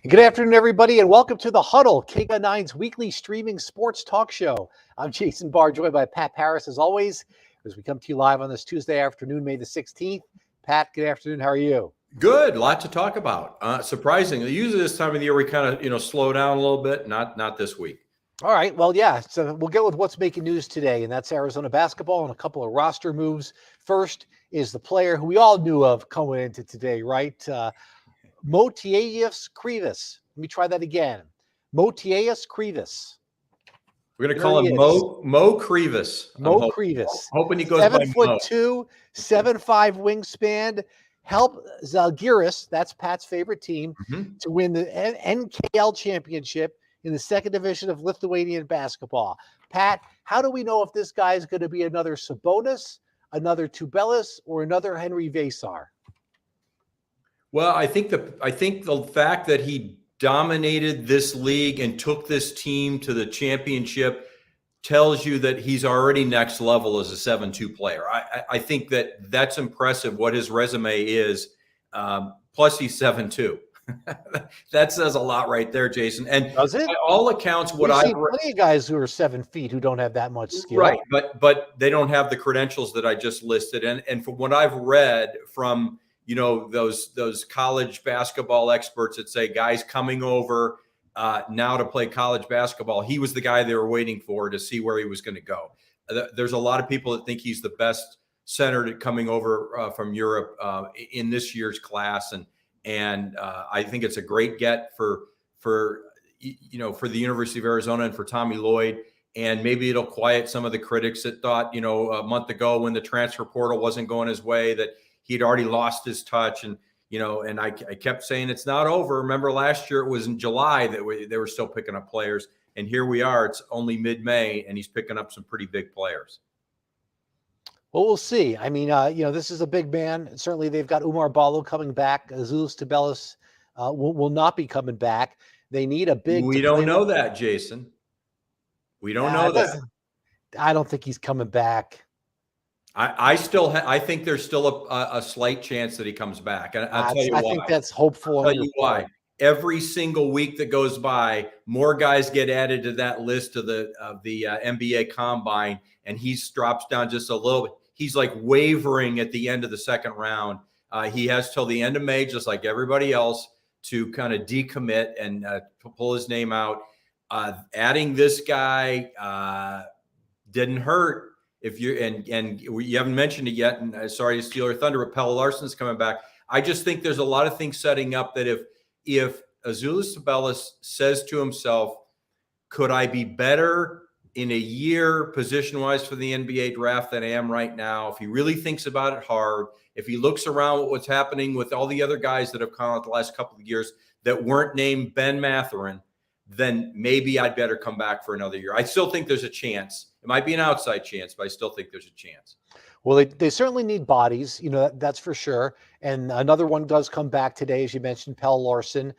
Good afternoon, everybody, and welcome to the Huddle, KGUN9's weekly streaming sports talk show. I'm Jason Barr, joined by Pat Paris, as always, as we come to you live on this Tuesday afternoon, May the 16th. Pat, good afternoon. How are you? Good. Lot to talk about. Surprisingly, usually this time of the year we kind of, slow down a little bit. Not this week. All right. Well, yeah. So we'll get with what's making news today, and that's Arizona basketball and a couple of roster moves. First is the player who we all knew of coming into today, right? Motiejus Krivas. Let me try that again. Motiejus Krivas. We're going to call him Mo Krivas. Krivas. Hoping he goes by Mo. 7'2", 7'5" wingspan. Help Zalgiris, that's Pat's favorite team, to win the NKL championship in the second division of Lithuanian basketball. Pat, how do we know if this guy is going to be another Sabonis, another Tubelis, or another Henry Vesar? Well, I think the fact that he dominated this league and took this team to the championship tells you that he's already next level as a 7-2 player. I think that's impressive what his resume is. Plus he's 7'2". That says a lot right there, Jason. And does it? By all accounts, We've seen plenty of guys who are 7 feet who don't have that much skill. Right, but they don't have the credentials that I just listed. And from what I've read from those college basketball experts that say guys coming over now to play college basketball, he was the guy they were waiting for to see where he was going to go. There's a lot of people that think he's the best center coming over from Europe in this year's class, and I think it's a great get for the University of Arizona and for Tommy Lloyd. And maybe it'll quiet some of the critics that thought, a month ago when the transfer portal wasn't going his way, that he'd already lost his touch. And I kept saying it's not over. Remember last year it was in July that they were still picking up players. And here we are. It's only mid-May, and he's picking up some pretty big players. Well, we'll see. I mean, this is a big man. Certainly they've got Umar Ballo coming back. Azulis Tubelis will not be coming back. They need a big... We don't know that, Jason. We don't know that. I don't think he's coming back. I think there's still a slight chance that he comes back. And I'll tell you why. I think that's hopeful. I'll tell you why. Every single week that goes by, more guys get added to that list of the NBA Combine, and he drops down just a little bit. He's like wavering at the end of the second round. He has till the end of May, just like everybody else, to kind of decommit and pull his name out. Adding this guy didn't hurt. If you and you haven't mentioned it yet, and sorry to steal your thunder, but Pelle Larsson's coming back. I just think there's a lot of things setting up that if Azulis Tubelis says to himself, could I be better in a year position-wise for the NBA draft than I am right now? If he really thinks about it hard, if he looks around at what's happening with all the other guys that have come out the last couple of years that weren't named Ben Mathurin, then maybe I'd better come back for another year. I still think there's a chance. It might be an outside chance, but I still think there's a chance. Well, they certainly need bodies, that's for sure. And another one does come back today, as you mentioned, Pelle Larsson.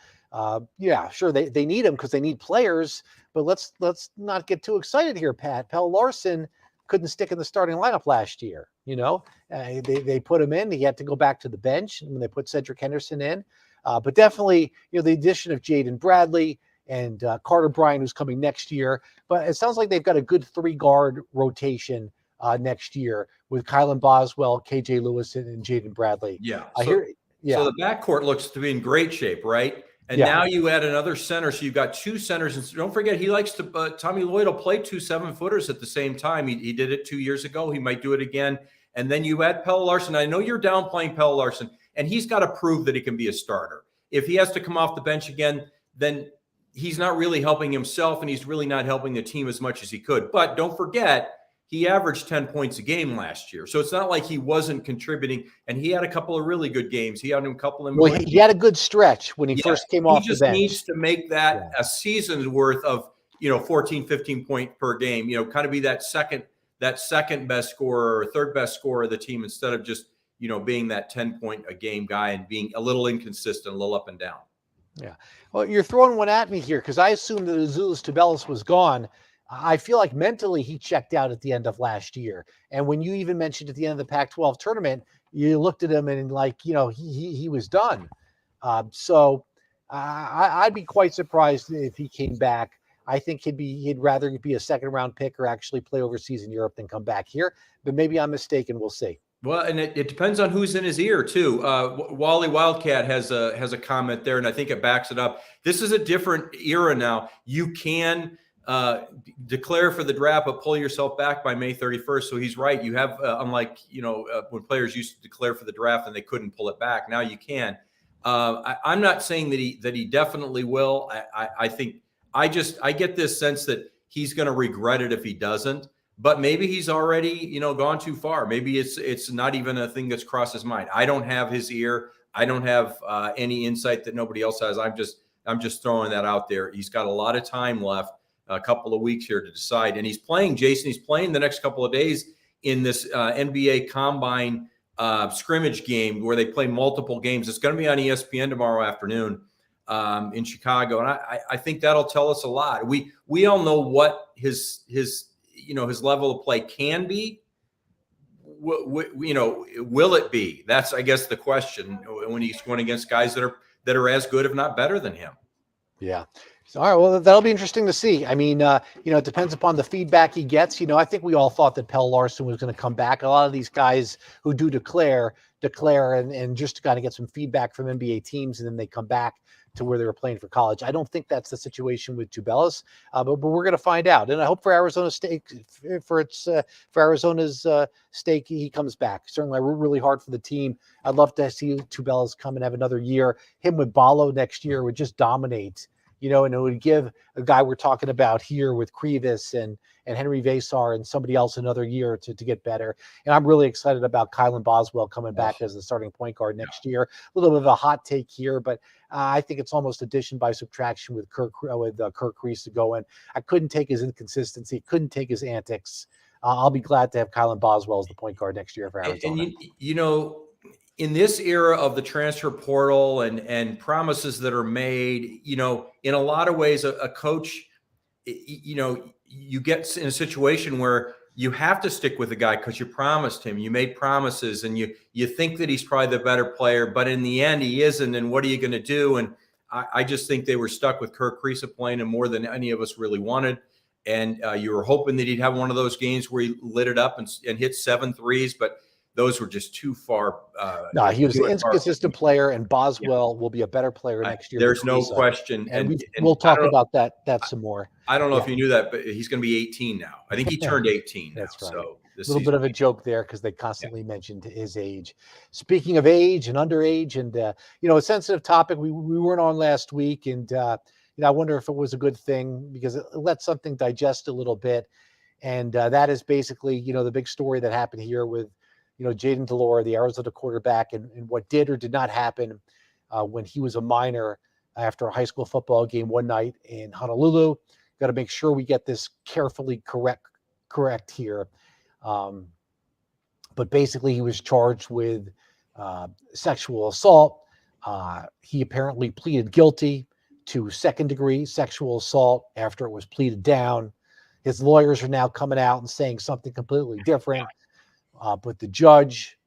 Yeah, sure, they need him because they need players. But let's not get too excited here, Pat. Pelle Larsson couldn't stick in the starting lineup last year. They put him in. He had to go back to the bench when they put Cedric Henderson in. But definitely, the addition of Jayden Bradley and Carter Bryant, who's coming next year. But it sounds like they've got a good 3-guard rotation next year with Kylan Boswell, KJ Lewis, and Jayden Bradley. Yeah. So the backcourt looks to be in great shape, right? And now you add another center. So you've got 2 centers. And don't forget, he likes to Tommy Lloyd will play 2 7-footers at the same time. He did it 2 years ago. He might do it again. And then you add Pelle Larsson. I know you're downplaying Pelle Larsson, and he's got to prove that he can be a starter. If he has to come off the bench again, then he's not really helping himself, and he's really not helping the team as much as he could. But don't forget, he averaged 10 points a game last year. So it's not like he wasn't contributing, and he had a couple of really good games. He had a couple of... Well, he had a good stretch when he first came off the bench. He just needs to make that a season's worth of, 14, 15 point per game, kind of be that second best scorer or third best scorer of the team instead of just, being that 10 point a game guy and being a little inconsistent, a little up and down. Yeah. Well, you're throwing one at me here because I assumed that Azulis Tubelis was gone. I feel like mentally he checked out at the end of last year. And when you even mentioned at the end of the Pac-12 tournament, you looked at him and he was done. So I'd be quite surprised if he came back. I think he'd rather be a second round pick or actually play overseas in Europe than come back here. But maybe I'm mistaken. We'll see. Well, and it depends on who's in his ear too. Wally Wildcat has a comment there, and I think it backs it up. This is a different era now. You can declare for the draft, but pull yourself back by May 31st. So he's right. You have unlike when players used to declare for the draft and they couldn't pull it back. Now you can. I'm not saying that he definitely will. I think I get this sense that he's going to regret it if he doesn't. But maybe he's already, gone too far. Maybe it's not even a thing that's crossed his mind. I don't have his ear. I don't have any insight that nobody else has. I'm just throwing that out there. He's got a lot of time left, a couple of weeks here to decide. And he's playing, Jason. He's playing the next couple of days in this NBA Combine scrimmage game where they play multiple games. It's going to be on ESPN tomorrow afternoon in Chicago, and I think that'll tell us a lot. We all know what his level of play can be. Will it be? That's, I guess, the question when he's going against guys that are as good, if not better than him. Yeah. So, all right. Well, that'll be interesting to see. I mean, it depends upon the feedback he gets. I think we all thought that Pelle Larsson was going to come back. A lot of these guys who do declare and just to kind of get some feedback from NBA teams, and then they come back to where they were playing for college. I don't think that's the situation with Tubelis, but we're going to find out. And I hope for Arizona's sake, for Arizona's stake, he comes back. Certainly, I root really hard for the team. I'd love to see Tubelis come and have another year. Him with Ballo next year would just dominate. And it would give a guy we're talking about here with Krivas and Henry Vasar and somebody else another year to get better. And I'm really excited about Kylan Boswell coming back as the starting point guard next year. A little bit of a hot take here, but I think it's almost addition by subtraction with Kirk Reese to go in. I couldn't take his inconsistency, couldn't take his antics. I'll be glad to have Kylan Boswell as the point guard next year for Arizona. And in this era of the transfer portal and promises that are made, in a lot of ways, a coach, you get in a situation where you have to stick with the guy because you promised him, you made promises, and you think that he's probably the better player, but in the end he isn't. And what are you going to do? And I just think they were stuck with Kirk Kriisa playing him more than any of us really wanted. And you were hoping that he'd have one of those games where he lit it up and hit 7 threes, but those were just too far. No, he was an inconsistent player, and Boswell will be a better player next year. There's no question. And we'll talk about that some more. I don't know if you knew that, but he's going to be 18 now. I think he turned 18 now. That's right. So a little bit of a joke there because they constantly mentioned his age. Speaking of age and underage and, a sensitive topic we weren't on last week. And, I wonder if it was a good thing because it let something digest a little bit. And that is basically, the big story that happened here with, Jayden Delora, the Arizona quarterback, and what did or did not happen when he was a minor after a high school football game one night in Honolulu. Got to make sure we get this carefully correct here. But basically, he was charged with sexual assault. He apparently pleaded guilty to second-degree sexual assault after it was pleaded down. His lawyers are now coming out and saying something completely different. But the judge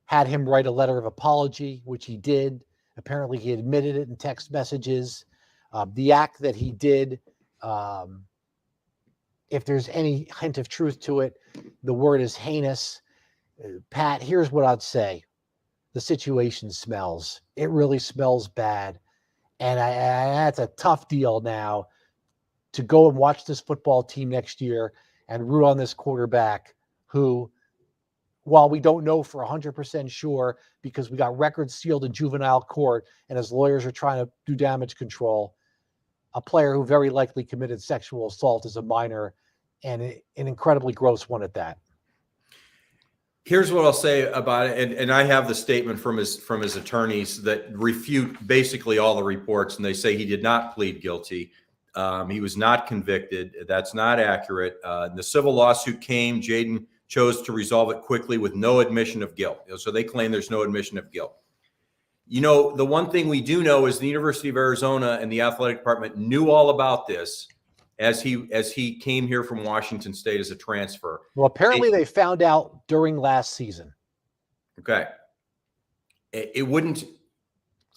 had him write a letter of apology, which he did. Apparently, he admitted it in text messages. The act that he did, if there's any hint of truth to it, the word is heinous. Pat, here's what I'd say. The situation smells. It really smells bad. And that's a tough deal now to go and watch this football team next year and root on this quarterback who, while we don't know for 100% sure because we got records sealed in juvenile court and his lawyers are trying to do damage control, a player who very likely committed sexual assault as a minor, and an incredibly gross one at that. Here's what I'll say about it, and I have the statement from his attorneys that refute basically all the reports, and they say he did not plead guilty. He was not convicted. That's not accurate. The civil lawsuit came. Jayden chose to resolve it quickly with no admission of guilt. So they claim there's no admission of guilt. The one thing we do know is the University of Arizona and the athletic department knew all about this as he came here from Washington State as a transfer. Well, apparently they found out during last season. Okay. It wouldn't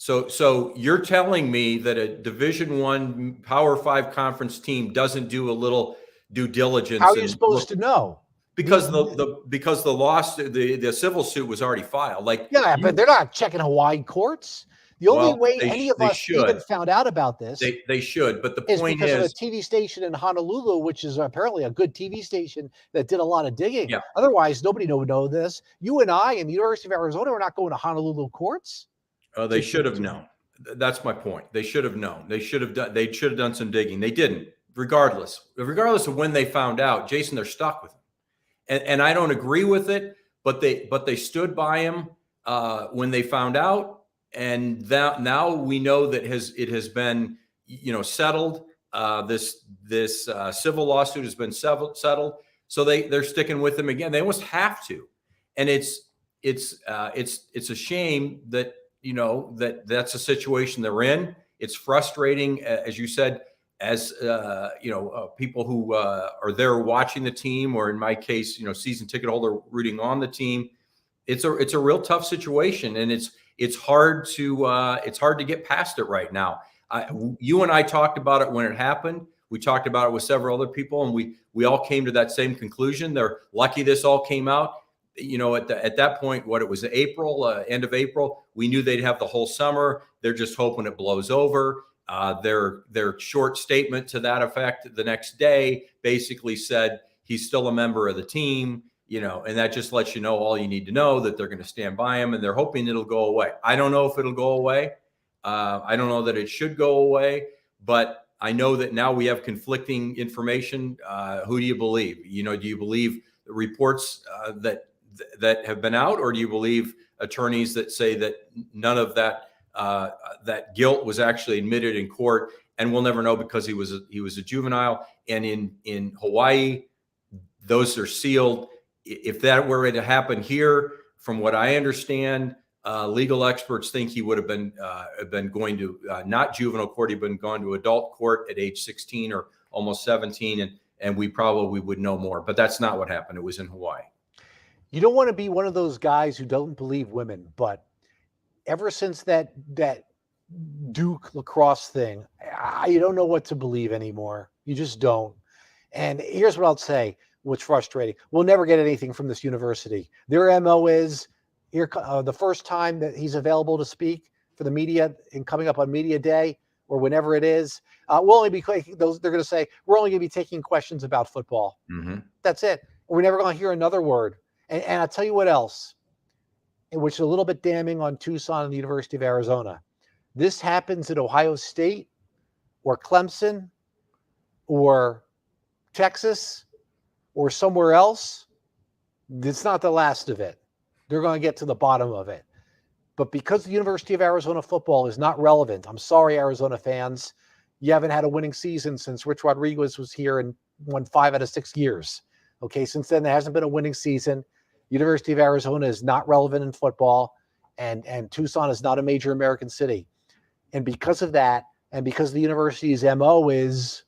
So you're telling me that a Division I Power 5 conference team doesn't do a little due diligence? How are you and supposed look, to know? because the lawsuit, the civil suit was already filed. Like, Yeah, but they're not checking Hawaii courts. The only well, way any of they us even should. found out about this They should. But the is point because of a is, TV station in Honolulu, which is apparently a good TV station that did a lot of digging. yeah, Otherwise, nobody would know this. You and I and the University of Arizona are not going to Honolulu courts. they should have known. That's my point. They should have known. They should have done some digging. They didn't. Regardless of when they found out, Jason, they're stuck with him. And I don't agree with it, but they stood by him when they found out, and that now we know that it has been settled. This civil lawsuit has been settled, so they're sticking with him again. They almost have to, and it's a shame that that's a situation they're in. It's frustrating, as you said, as people who are there watching the team, or in my case, season ticket holder rooting on the team. It's a real tough situation, and it's hard to get past it right now. You and I talked about it when it happened. We talked about it with several other people, and we all came to that same conclusion. They're lucky this all came out. At that point, what it was April, end of April, we knew they'd have the whole summer. They're just hoping it blows over. Their short statement to that effect the next day basically said he's still a member of the team, and that just lets you know all you need to know, that they're going to stand by him, and they're hoping it'll go away. I don't know if it'll go away. I don't know that it should go away, but I know that now we have conflicting information. Who do you believe? Do you believe the reports that have been out, or do you believe attorneys that say that none of that guilt was actually admitted in court, and we'll never know because he was a juvenile? And in Hawaii, those are sealed. If that were to happen here, from what I understand, legal experts think he would have been going to not juvenile court. He'd been gone to adult court at age 16 or almost 17, and we probably would know more. But that's not what happened. It was in Hawaii. You don't want to be one of those guys who don't believe women, but ever since that Duke lacrosse thing, you don't know what to believe anymore. You just don't. And here's what I'll say, what's frustrating. We'll never get anything from this university. Their MO is here the first time that he's available to speak for the media and coming up on media day or whenever it is, we'll only be those. They're going to say, we're only going to be taking questions about football. Mm-hmm. That's it. We're never going to hear another word. And I'll tell you what else, which is a little bit damning on Tucson and the University of Arizona. This happens at Ohio State or Clemson or Texas or somewhere else. It's not the last of it. They're going to get to the bottom of it. But because the University of Arizona football is not relevant, I'm sorry, Arizona fans, you haven't had a winning season since Rich Rodriguez was here and won 5 out of 6 years. Okay, since then, there hasn't been a winning season. University of Arizona is not relevant in football, and Tucson is not a major American city. And because of that, and because the university's MO is,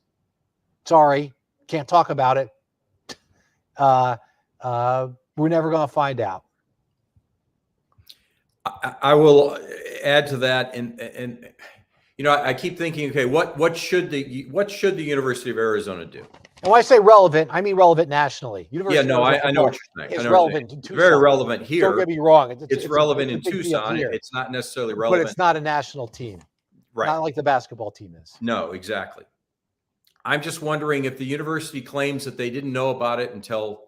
sorry, can't talk about it, we're never going to find out. I will add to that, and I keep thinking, okay, what should the University of Arizona do? And when I say relevant, I mean relevant nationally. I know what you're saying. It's relevant in Tucson. Very relevant here. Don't get me wrong. It's relevant in Tucson. It's not necessarily relevant. But it's not a national team. Right. Not like the basketball team is. No, exactly. I'm just wondering if the university claims that they didn't know about it until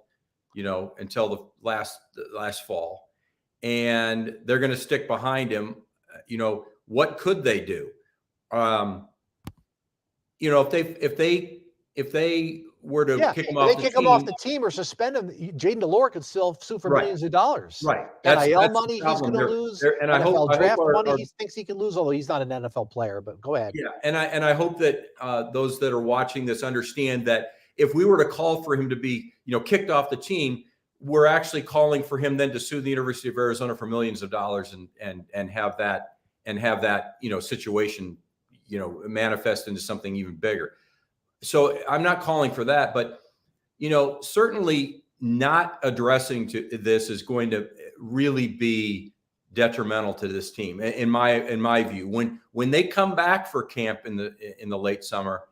the last fall, and they're going to stick behind him. What could they do? If they were to kick him off the team or suspend him, Jayden DeLore could still sue for millions of dollars. Right. NIL money he's going to lose. And NFL draft money he thinks he can lose, although he's not an NFL player. But go ahead. Yeah, and I hope that those that are watching this understand that if we were to call for him to be kicked off the team, we're actually calling for him then to sue the University of Arizona for millions of dollars and have that situation manifest into something even bigger. So I'm not calling for that, but certainly not addressing to this is going to really be detrimental to this team in my view. When they come back for camp in the late summer,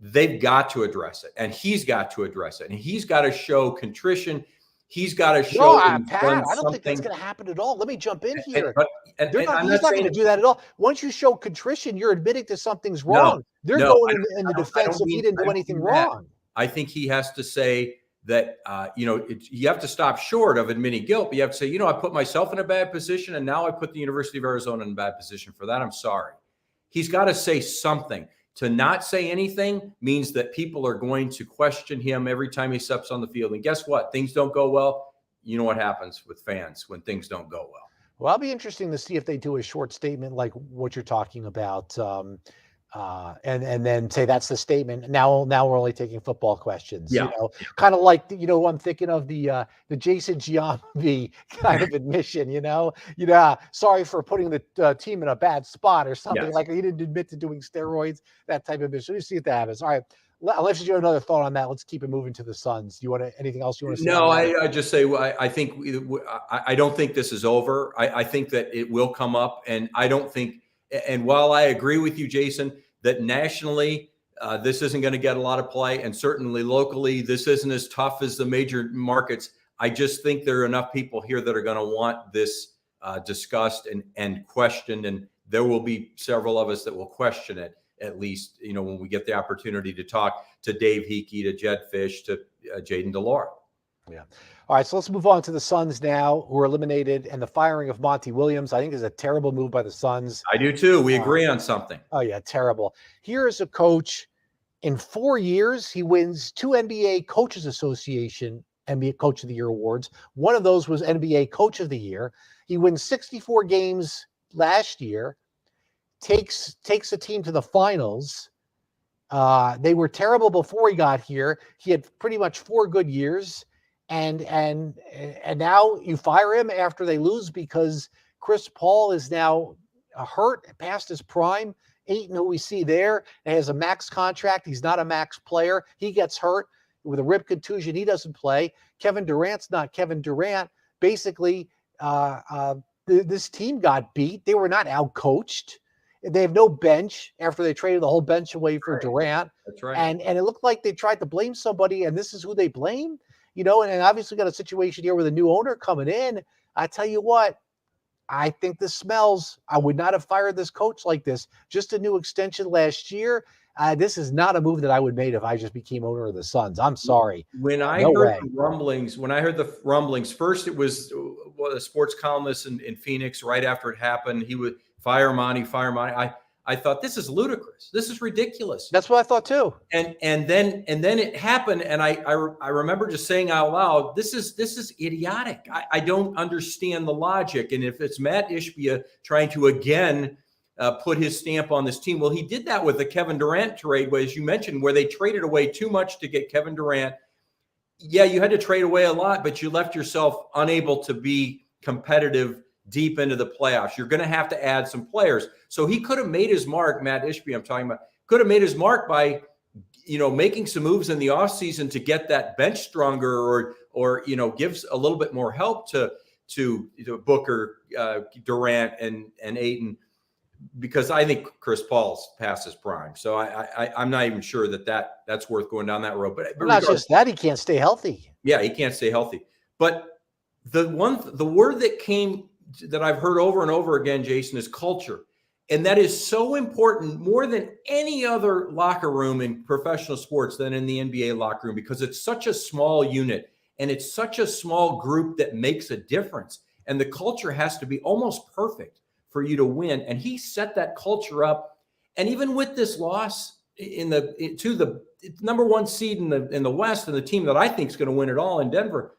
they've got to address it, and he's got to address it, and he's got to show contrition. He's got to show Pat, I don't think that's going to happen at all. Let me jump in here. He's not going to do that at all. Once you show contrition, you're admitting to something's wrong. They're going in the defense of he didn't do anything wrong. I think he has to say that, you have to stop short of admitting guilt, but you have to say, I put myself in a bad position, and now I put the University of Arizona in a bad position. For that, I'm sorry. He's got to say something. To not say anything means that people are going to question him every time he steps on the field. And guess what? Things don't go well. You know what happens with fans when things don't go well. Well, it'll be interesting to see if they do a short statement like what you're talking about, and then say that's the statement. Now we're only taking football questions. Yeah. Kind of like I'm thinking of the Jason Giambi kind of admission. Sorry for putting the team in a bad spot or something. Yes. Like he didn't admit to doing steroids. That type of admission. You see if that happens. All right. Unless you have another thought on that, let's keep it moving to the Suns. Do you want anything else you want to say? No, I just say I think I don't think this is over. I think that it will come up, and I don't think. And while I agree with you, Jason, that nationally this isn't going to get a lot of play, and certainly locally this isn't as tough as the major markets, I just think there are enough people here that are going to want this discussed and questioned, and there will be several of us that will question it, at least, when we get the opportunity to talk to Dave Hickey, to Jed Fish, to Jayden DeLaura. Yeah. All right, so let's move on to the Suns now, who are eliminated, and the firing of Monty Williams. I think is a terrible move by the Suns. I do too. We agree on something. Oh, yeah, terrible. Here is a coach. In 4 years, he wins 2 NBA Coaches Association NBA Coach of the Year awards. One of those was NBA Coach of the Year. He wins 64 games last year, takes a team to the finals. They were terrible before he got here. He had pretty much 4 good years. And now you fire him after they lose because Chris Paul is now hurt past his prime. Ayton, who we see there, has a max contract. He's not a max player. He gets hurt with a rib contusion. He doesn't play. Kevin Durant's not Kevin Durant. Basically, this team got beat. They were not outcoached. They have no bench after they traded the whole bench away for Durant. That's right. And it looked like they tried to blame somebody, and this is who they blame. And obviously got a situation here with a new owner coming in. I tell you what, I think this smells. I would not have fired this coach like this. Just a new extension last year. This is not a move that I would make if I just became owner of the Suns. I'm sorry. When I heard the rumblings, first it was a sports columnist in Phoenix right after it happened. He would fire Monty. I thought, this is ludicrous. This is ridiculous. That's what I thought too. And then it happened, and I remember just saying out loud, this is idiotic. I don't understand the logic. And if it's Matt Ishbia trying to again put his stamp on this team, well, he did that with the Kevin Durant trade, as you mentioned, where they traded away too much to get Kevin Durant. Yeah, you had to trade away a lot, but you left yourself unable to be competitive deep into the playoffs. You're going to have to add some players. So he could have made his mark, Matt Ishbia, I'm talking about, could have made his mark by, making some moves in the offseason to get that bench stronger or gives a little bit more help to Booker, Durant, and Ayton, because I think Chris Paul's past his prime. So I'm not even sure that's worth going down that road. But not just that, he can't stay healthy. Yeah, he can't stay healthy. But the word that I've heard over and over again, Jason, is culture. And that is so important, more than any other locker room in professional sports than in the NBA locker room, because it's such a small unit and it's such a small group that makes a difference. And the culture has to be almost perfect for you to win. And he set that culture up. And even with this loss to the number 1 seed in the West, and the team that I think is going to win it all in Denver,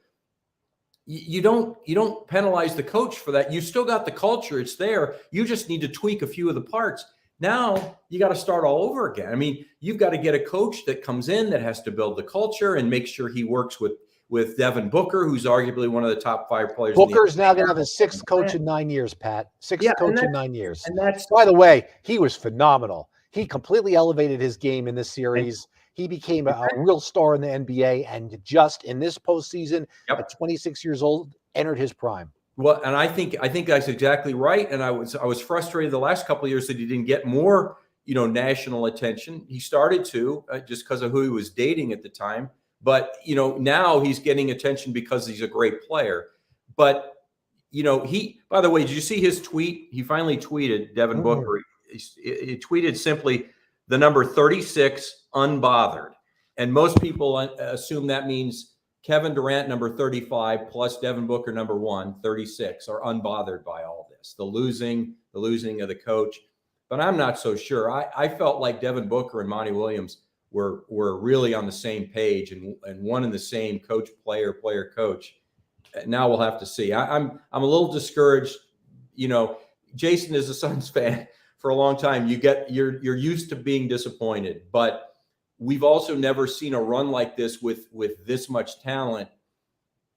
you don't penalize the coach for that. You still got the culture. It's there. You just need to tweak a few of the parts. Now you got to start all over again. I mean, you've got to get a coach that comes in that has to build the culture and make sure he works with Devin Booker, who's arguably one of the top 5 players. Booker's now going to have his 6th coach in 9 years, Pat. 6th coach in 9 years. And that's, by the way, he was phenomenal. He completely elevated his game in this series. He became a real star in the NBA, and just in this postseason, at 26 years old, entered his prime. Well, and I think that's exactly right. And I was frustrated the last couple of years that he didn't get more, national attention. He started to just because of who he was dating at the time. But now he's getting attention because he's a great player. But by the way, did you see his tweet? He finally tweeted, Devin Booker. He tweeted simply the number 36, unbothered. And most people assume that means Kevin Durant, number 35, plus Devin Booker, number 1, 36, are unbothered by all this, the losing of the coach. But I'm not so sure. I felt like Devin Booker and Monty Williams were really on the same page and one and the same coach, player, coach. Now we'll have to see. I'm a little discouraged. Jason is a Suns fan for a long time. You're used to being disappointed, but we've also never seen a run like this with this much talent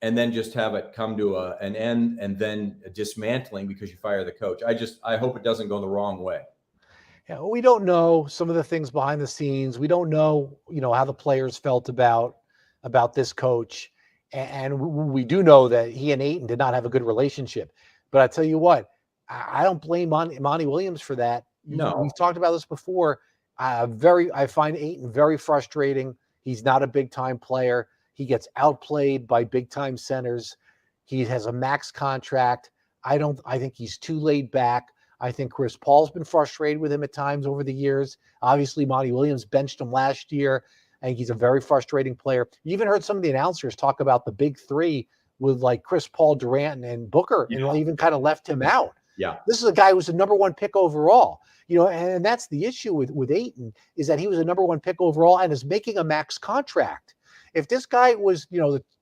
and then just have it come to an end and then a dismantling because you fire the coach. I hope it doesn't go the wrong way. Yeah, we don't know some of the things behind the scenes. We don't know, how the players felt about this coach. And we do know that he and Ayton did not have a good relationship. But I tell you what, I don't blame Monty Williams for that. No. We've talked about this before. I find Ayton very frustrating. He's not a big-time player. He gets outplayed by big-time centers. He has a max contract. I think he's too laid back. I think Chris Paul's been frustrated with him at times over the years. Obviously, Monty Williams benched him last year. I think he's a very frustrating player. You even heard some of the announcers talk about the big three with like Chris Paul, Durant, and Booker, and they even kind of left him out. Yeah. This is a guy who was the number 1 pick overall. And that's the issue with Ayton, is that he was a number 1 pick overall and is making a max contract. If this guy was,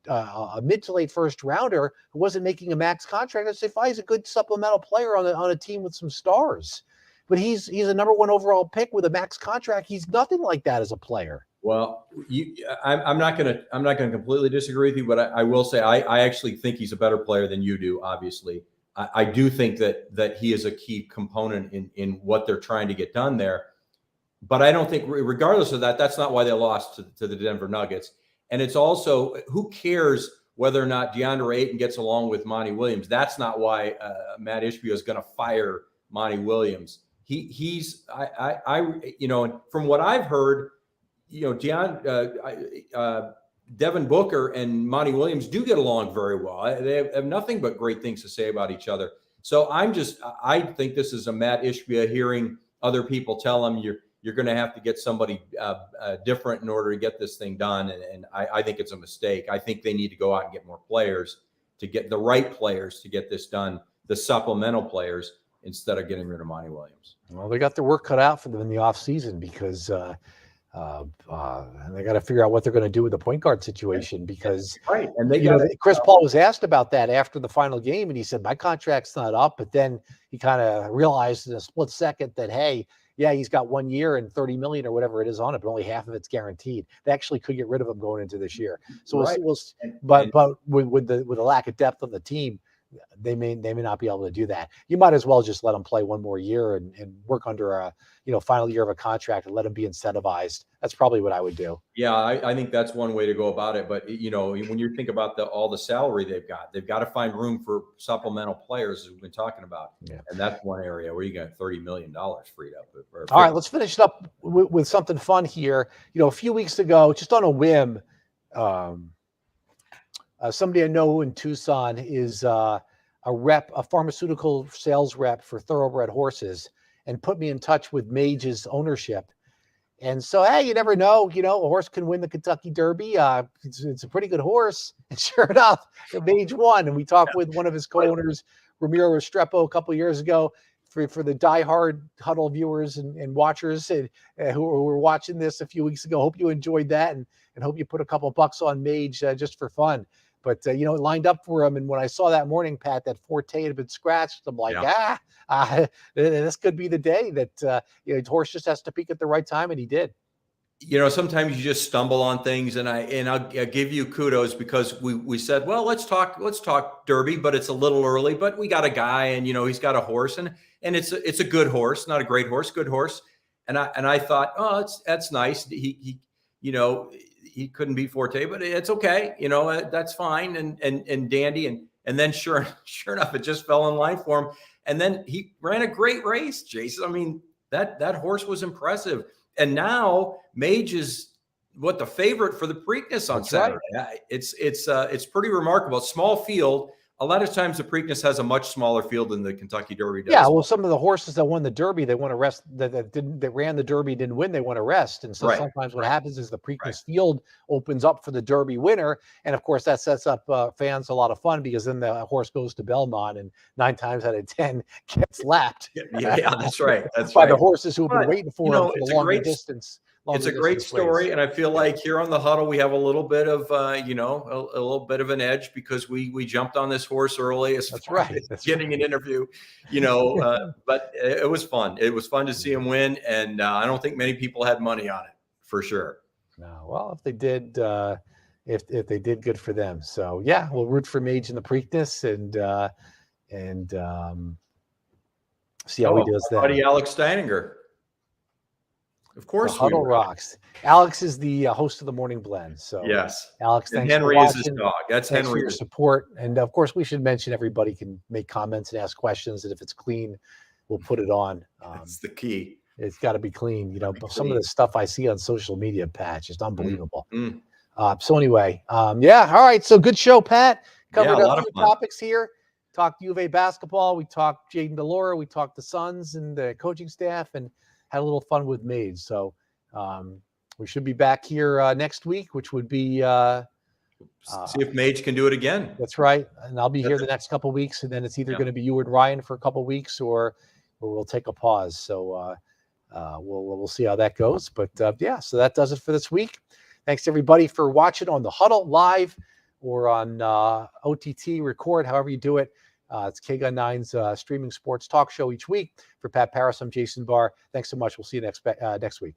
a mid to late first rounder who wasn't making a max contract, I'd say fine, he's a good supplemental player on a team with some stars. But he's a number 1 overall pick with a max contract. He's nothing like that as a player. Well, I'm not gonna completely disagree with you, but I will say I actually think he's a better player than you do. Obviously, I do think that he is a key component in what they're trying to get done there. But I don't think, regardless of that, that's not why they lost to the Denver Nuggets. And it's also, who cares whether or not DeAndre Ayton gets along with Monty Williams? That's not why Matt Ishbia is going to fire Monty Williams. He's from what I've heard, Devin Booker and Monty Williams do get along very well. They have nothing but great things to say about each other. So I think this is a Matt Ishbia hearing other people tell him you're going to have to get somebody different in order to get this thing done. And I think it's a mistake. I think they need to go out and get more players, to get the right players to get this done, the supplemental players, instead of getting rid of Monty Williams. Well, they got their work cut out for them in the offseason because they got to figure out what they're going to do with the point guard situation because right. And Chris Paul was asked about that after the final game, and he said, my contract's not up. But then he kind of realized in a split second that, hey, yeah, he's got 1 year and $30 million or whatever it is on it, but only half of it's guaranteed. They actually could get rid of him going into this year. So we'll see. But with the lack of depth on the team, they may not be able to do that. You might as well just let him play 1 more year and work under a final year of a contract and let him be incentivized. That's probably what I would do. Yeah, I think that's one way to go about it. But when you think about all the salary they've got to find room for supplemental players, as we've been talking about. Yeah. And that's one area where you got $30 million freed up. All right, let's finish it up with something fun here. A few weeks ago, just on a whim, somebody I know in Tucson is a pharmaceutical sales rep for thoroughbred horses, and put me in touch with Mage's ownership. And so, hey, you never know, a horse can win the Kentucky Derby. It's a pretty good horse. And sure enough, Mage won. And we talked with one of his co-owners, Ramiro Restrepo, a couple of years ago for the diehard Huddle viewers and watchers who were watching this a few weeks ago. Hope you enjoyed that and hope you put a couple bucks on Mage just for fun. But, it lined up for him. And when I saw that morning, Pat, that Forte had been scratched, I'm like, this could be the day that, the horse just has to peak at the right time. And he did. Sometimes you just stumble on things, and I'll give you kudos because we said, well, let's talk Derby, but it's a little early, but we got a guy and, he's got a horse and it's a good horse, not a great horse, good horse. And I thought, oh, that's nice. He couldn't beat Forte, but it's okay. That's fine and dandy. And then sure enough, it just fell in line for him. And then he ran a great race, Jason. I mean, that horse was impressive. And now Mage is the favorite for the Preakness on That's Saturday. right. It's pretty remarkable. Small field. A lot of times the Preakness has a much smaller field than the Kentucky Derby does. Yeah, well, some of the horses that won the Derby, they want to rest. That ran the Derby, didn't win. They want to rest, and so sometimes what happens is the Preakness field opens up for the Derby winner, and of course that sets up fans a lot of fun because then the horse goes to Belmont and 9 times out of 10 gets lapped. Yeah, that's right. That's by right. the horses who have been waiting for him for the longer distance. It's a great story, and I feel like here on the Huddle we have a little bit of a little bit of an edge because we jumped on this horse early as getting an interview, but it was fun. It was fun to see him win, and I don't think many people had money on it for sure. No, well, if they did, if they did, good for them. So yeah, we'll root for Mage in the Preakness and see how he does that. Buddy Alex Steininger. Of course, Huddle rocks. Alex is the host of the Morning Blend. So yes, Alex, thanks Henry for is watching. his dog. That's thanks Henry. for your support, and of course, we should mention everybody can make comments and ask questions, and if it's clean, we'll put it on. That's the key. It's got to be clean. Some of the stuff I see on social media, Pat, is just unbelievable. So anyway, yeah, all right. So good show, Pat. Covered a few topics here. Talked U of A basketball. We talked Jayden DeLaura. We talked the Suns and the coaching staff, and had a little fun with Mage. So we should be back here next week, which would be see if Mage can do it again. That's right. And I'll be here the next couple of weeks, and then it's either going to be you and Ryan for a couple of weeks, or we'll take a pause. So we'll see how that goes. But yeah, so that does it for this week. Thanks everybody for watching on the Huddle live or on OTT record, however you do it. It's KGUN 9's streaming sports talk show each week. For Pat Paris, I'm Jason Barr. Thanks so much. We'll see you next week.